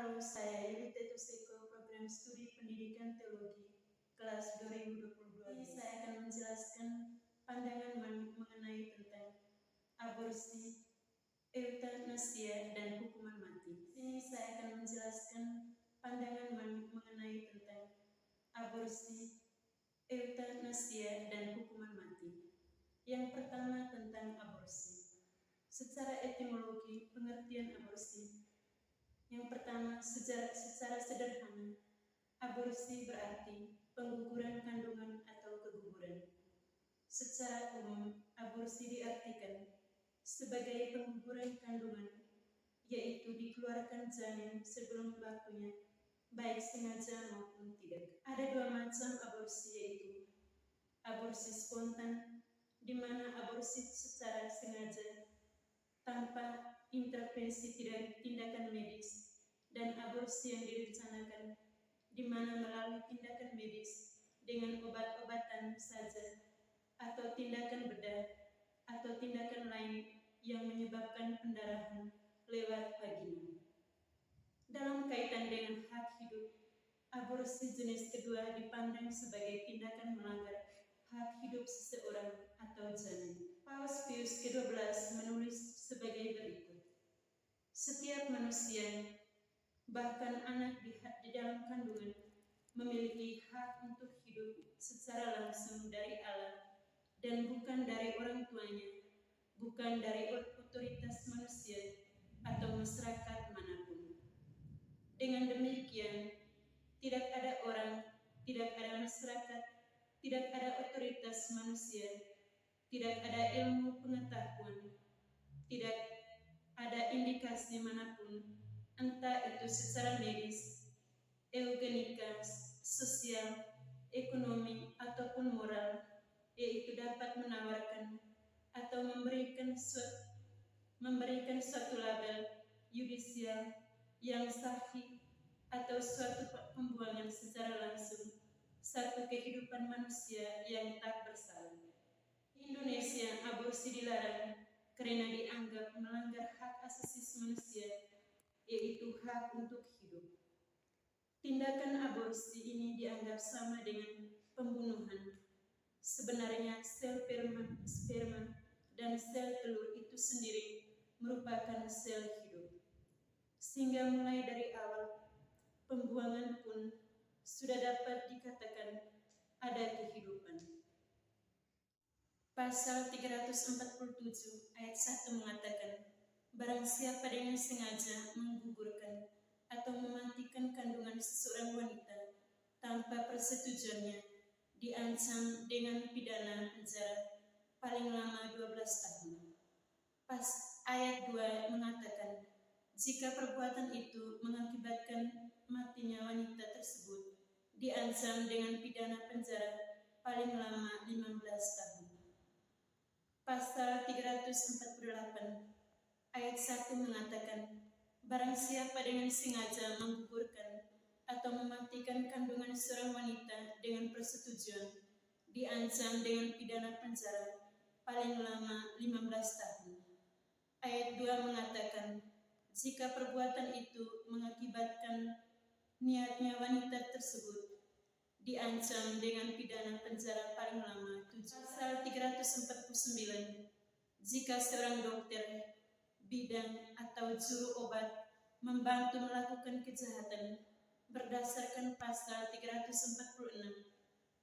Halo, saya Yulita Tuseko, program studi pendidikan teologi, kelas 2022. Ini saya akan menjelaskan pandangan mengenai tentang aborsi, eutanasia, dan hukuman mati. Ini saya akan menjelaskan pandangan mengenai tentang aborsi, eutanasia, dan hukuman mati. Yang pertama tentang aborsi. Secara etimologi, pengertian aborsi. Yang pertama, secara sederhana, aborsi berarti pengguguran kandungan atau keguguran. Secara umum, aborsi diartikan sebagai pengguguran kandungan, yaitu dikeluarkan janin sebelum waktunya, baik sengaja maupun tidak. Ada dua macam aborsi, yaitu aborsi spontan, di mana aborsi secara sengaja tanpa intervensi tindakan medis, dan aborsi yang direncanakan, di mana melalui tindakan medis dengan obat-obatan saja, atau tindakan bedah, atau tindakan lain yang menyebabkan pendarahan lewat vagina. Dalam kaitan dengan hak hidup, aborsi jenis kedua dipandang sebagai tindakan melanggar hak hidup seseorang atau janin. Paus Pius ke-12 menulis sebagai berikut: setiap manusia, bahkan anak di dalam kandungan, memiliki hak untuk hidup secara langsung dari Allah dan bukan dari orang tuanya, bukan dari otoritas manusia atau masyarakat manapun. Dengan demikian, tidak ada orang, tidak ada masyarakat, tidak ada otoritas manusia, tidak ada ilmu pengetahuan, tidak ada indikasi manapun, entah itu secara medis, eugenika, sosial, ekonomi, ataupun moral, yaitu dapat menawarkan atau memberikan suatu label yudisial yang sahih atau suatu pembuangan secara langsung satu kehidupan manusia yang tak bersalah. Di Indonesia, aborsi dilarang karena dianggap melanggar hak asasi manusia, yaitu hak untuk hidup. Tindakan aborsi ini dianggap sama dengan pembunuhan. Sebenarnya sel sperma dan sel telur itu sendiri merupakan sel hidup. Sehingga mulai dari awal, pembuangan pun sudah dapat dikatakan ada kehidupan. Pasal 347 ayat 1 mengatakan, barang siapa dengan sengaja menggugurkan atau mematikan kandungan seseorang wanita tanpa persetujuannya, diancam dengan pidana penjara paling lama 12 tahun. Ayat 2 mengatakan, jika perbuatan itu mengakibatkan matinya wanita tersebut, diancam dengan pidana penjara paling lama 15 tahun. Pasal 348 ayat 1 mengatakan, barang siapa dengan sengaja menggugurkan atau mematikan kandungan seorang wanita dengan persetujuan, diancam dengan pidana penjara paling lama 15 tahun. Ayat 2 mengatakan, jika perbuatan itu mengakibatkan niatnya wanita tersebut, diancam dengan pidana penjara paling lama 7. Pasal 349, jika seorang dokter, bidan, atau juru obat membantu melakukan kejahatan berdasarkan pasal 346,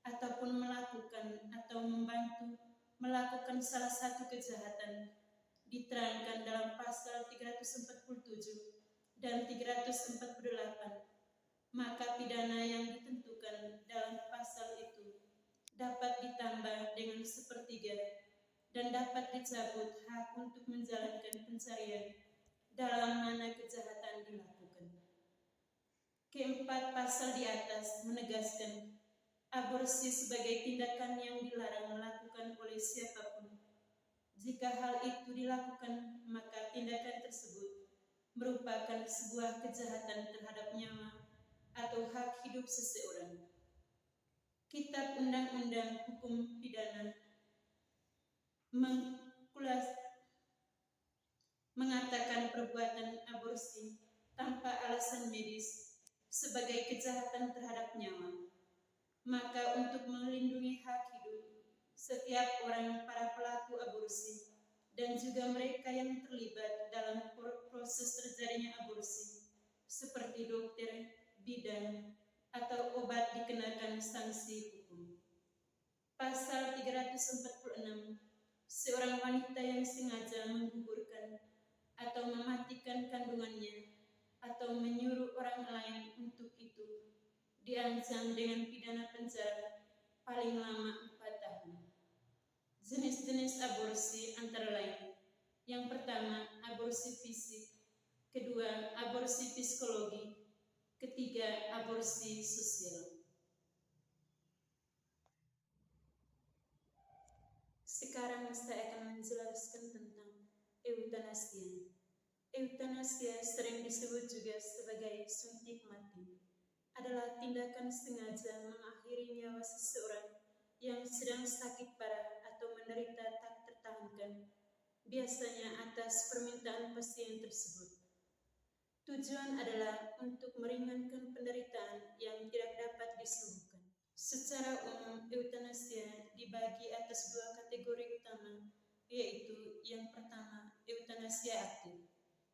ataupun melakukan atau membantu melakukan salah satu kejahatan diterangkan dalam pasal 347 dan 348, maka pidana yang ditentukan dalam pasal itu dapat ditambah dengan 1/3 dan dapat dicabut hak untuk menjalankan pencarian dalam mana kejahatan dilakukan. Keempat pasal di atas menegaskan aborsi sebagai tindakan yang dilarang melakukan oleh siapapun. Jika hal itu dilakukan, maka tindakan tersebut merupakan sebuah kejahatan terhadap nyawa atau hak hidup seseorang. Kitab Undang-Undang Hukum Pidana mengatakan perbuatan aborsi tanpa alas alasan medis sebagai kejahatan terhadap nyawa. Maka untuk melindungi hak hidup setiap orang para pelaku aborsi dan juga mereka yang terlibat dalam proses terjadinya aborsi, seperti dokter, bidan, atau obat dikenakan sanksi hukum. Pasal 346, seorang wanita yang sengaja menggugurkan atau mematikan kandungannya atau menyuruh orang lain untuk itu diancam dengan pidana penjara paling lama 4 tahun. Jenis-jenis aborsi antara lain: yang pertama, aborsi fisik; kedua, aborsi psikologi; ketiga, aborsi sosial. Sekarang saya akan menjelaskan tentang eutanasia. Eutanasia sering disebut juga sebagai suntik mati, adalah tindakan sengaja mengakhiri nyawa seseorang yang sedang sakit parah atau menderita tak tertahankan, biasanya atas permintaan pasien tersebut. Tujuan adalah untuk meringankan penderitaan yang tidak dapat disembuhkan. Secara umum, eutanasia dibagi atas 2 kategori utama, yaitu yang pertama, eutanasia aktif.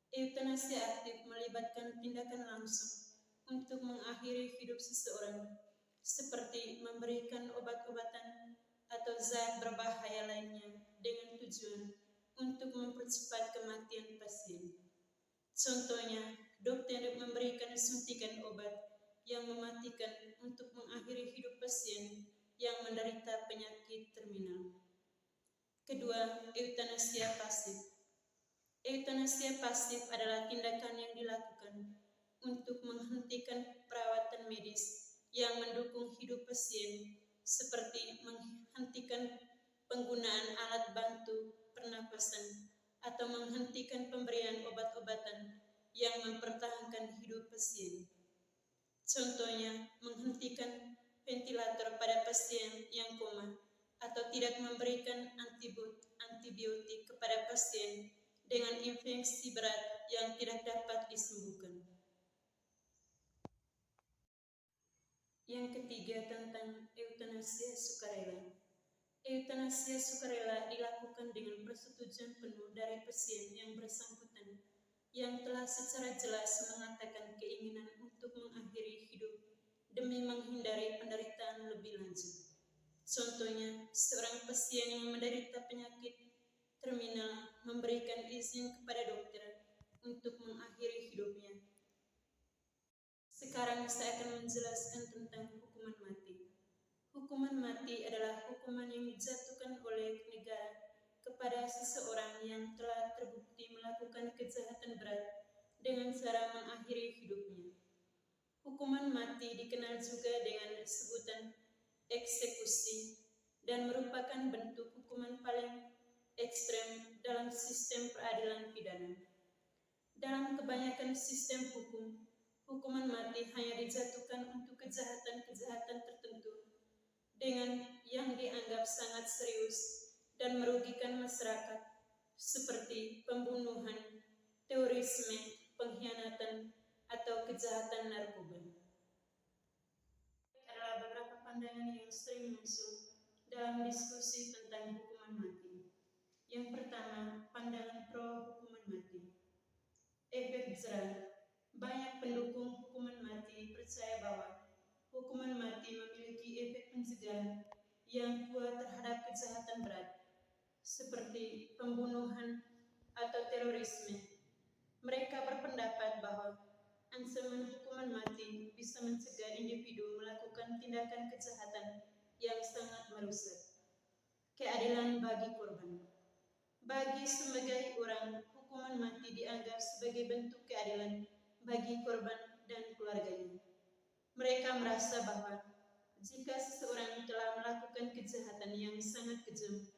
Eutanasia aktif melibatkan tindakan langsung untuk mengakhiri hidup seseorang, seperti memberikan obat-obatan atau zat berbahaya lainnya dengan tujuan untuk mempercepat kematian pasien. Contohnya, dokter memberikan suntikan obat yang mematikan untuk mengakhiri hidup pasien yang menderita penyakit terminal. Kedua, eutanasia pasif. Eutanasia pasif adalah tindakan yang dilakukan untuk menghentikan perawatan medis yang mendukung hidup pasien, seperti menghentikan penggunaan alat bantu pernapasan atau menghentikan pemberian obat-obatan yang mempertahankan hidup pasien. Contohnya, menghentikan ventilator pada pasien yang koma atau tidak memberikan antibiotik kepada pasien dengan infeksi berat yang tidak dapat disembuhkan. Yang ketiga, tentang eutanasia sukarela. Eutanasia sukarela dilakukan dengan persetujuan penuh dari pasien yang bersangkutan, yang telah secara jelas mengatakan keinginan untuk mengakhiri hidup demi menghindari penderitaan lebih lanjut. Contohnya, seorang pasien yang menderita penyakit terminal memberikan izin kepada dokter untuk mengakhiri hidupnya. Sekarang saya akan menjelaskan tentang hukuman mati. Hukuman mati adalah hukuman yang dijatuhkan oleh negara kepada seseorang yang telah terbukti melakukan kejahatan berat dengan cara mengakhiri hidupnya. Hukuman mati dikenal juga dengan sebutan eksekusi dan merupakan bentuk hukuman paling ekstrem dalam sistem peradilan pidana. Dalam kebanyakan sistem hukum, hukuman mati hanya dijatuhkan untuk kejahatan-kejahatan tertentu dengan yang dianggap sangat serius dan merugikan masyarakat, seperti pembunuhan, terorisme, pengkhianatan, atau kejahatan narkoba. Adalah beberapa pandangan yang sering muncul dalam diskusi tentang hukuman mati. Yang pertama, pandangan pro hukuman mati. Efek jerah. Banyak pendukung hukuman mati percaya bahwa hukuman mati memiliki efek pencegahan yang kuat terhadap kejahatan berat, seperti pembunuhan atau terorisme. Mereka berpendapat bahwa ancaman hukuman mati bisa mencegah individu melakukan tindakan kejahatan yang sangat merusak. Keadilan bagi korban. Bagi sebagai orang, hukuman mati dianggap sebagai bentuk keadilan bagi korban dan keluarganya. Mereka merasa bahwa jika seseorang telah melakukan kejahatan yang sangat kejam,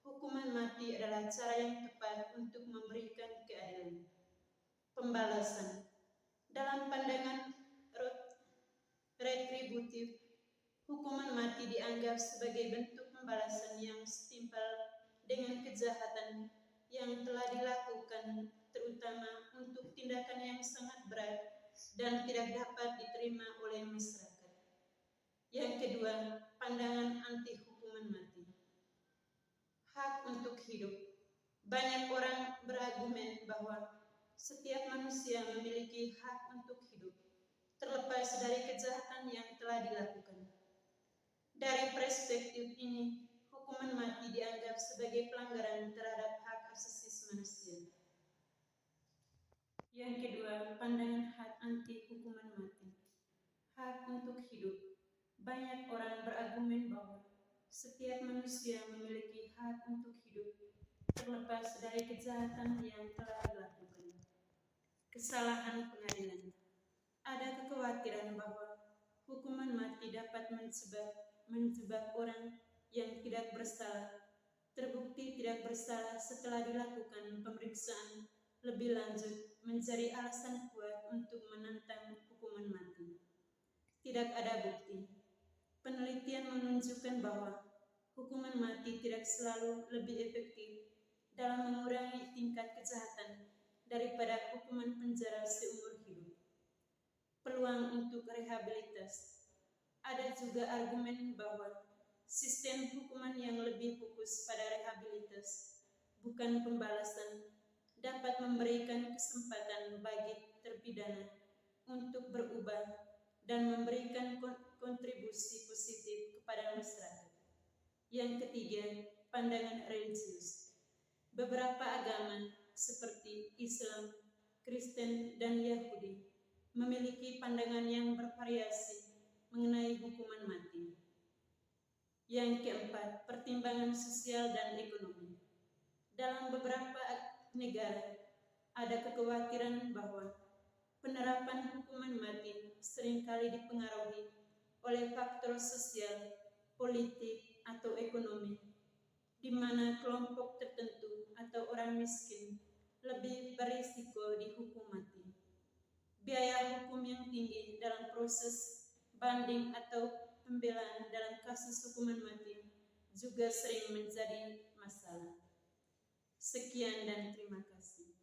hukuman mati adalah cara yang tepat untuk memberikan keadilan. Pembalasan. Dalam pandangan retributif, hukuman mati dianggap sebagai bentuk pembalasan yang setimpal dengan kejahatan yang telah dilakukan, terutama untuk tindakan yang sangat berat dan tidak dapat diterima oleh masyarakat. Yang kedua, pandangan anti hukuman mati. Hak untuk hidup. Banyak orang berargumen bahwa setiap manusia memiliki hak untuk hidup, terlepas dari kejahatan yang telah dilakukan. Dari perspektif ini, hukuman mati dianggap sebagai pelanggaran terhadap hak asasi manusia. Yang kedua, pandangan hak anti hukuman mati. Hak untuk hidup. Banyak orang berargumen bahwa setiap manusia memiliki hak untuk hidup, terlepas dari kejahatan yang telah dilakukan. Kesalahan pengadilan. Ada kekhawatiran bahwa hukuman mati dapat menjebak orang yang tidak bersalah terbukti tidak bersalah setelah dilakukan pemeriksaan lebih lanjut menjadi alasan kuat untuk menentang hukuman mati. Tidak ada bukti. Penelitian menunjukkan bahwa hukuman mati tidak selalu lebih efektif dalam mengurangi tingkat kejahatan daripada hukuman penjara seumur hidup. Peluang untuk rehabilitasi. Ada juga argumen bahwa sistem hukuman yang lebih fokus pada rehabilitasi, bukan pembalasan, dapat memberikan kesempatan bagi terpidana untuk berubah dan memberikan kontribusi positif kepada masyarakat. Yang ketiga, pandangan religius. Beberapa agama seperti Islam, Kristen, dan Yahudi memiliki pandangan yang bervariasi mengenai hukuman mati. Yang keempat, pertimbangan sosial dan ekonomi. Dalam beberapa negara, ada kekhawatiran bahwa penerapan hukuman mati seringkali dipengaruhi oleh faktor sosial, politik, atau ekonomi, di mana kelompok tertentu atau orang miskin lebih berisiko dihukum mati. Biaya hukum yang tinggi dalam proses banding atau pembelaan dalam kasus hukuman mati juga sering menjadi masalah. Sekian dan terima kasih.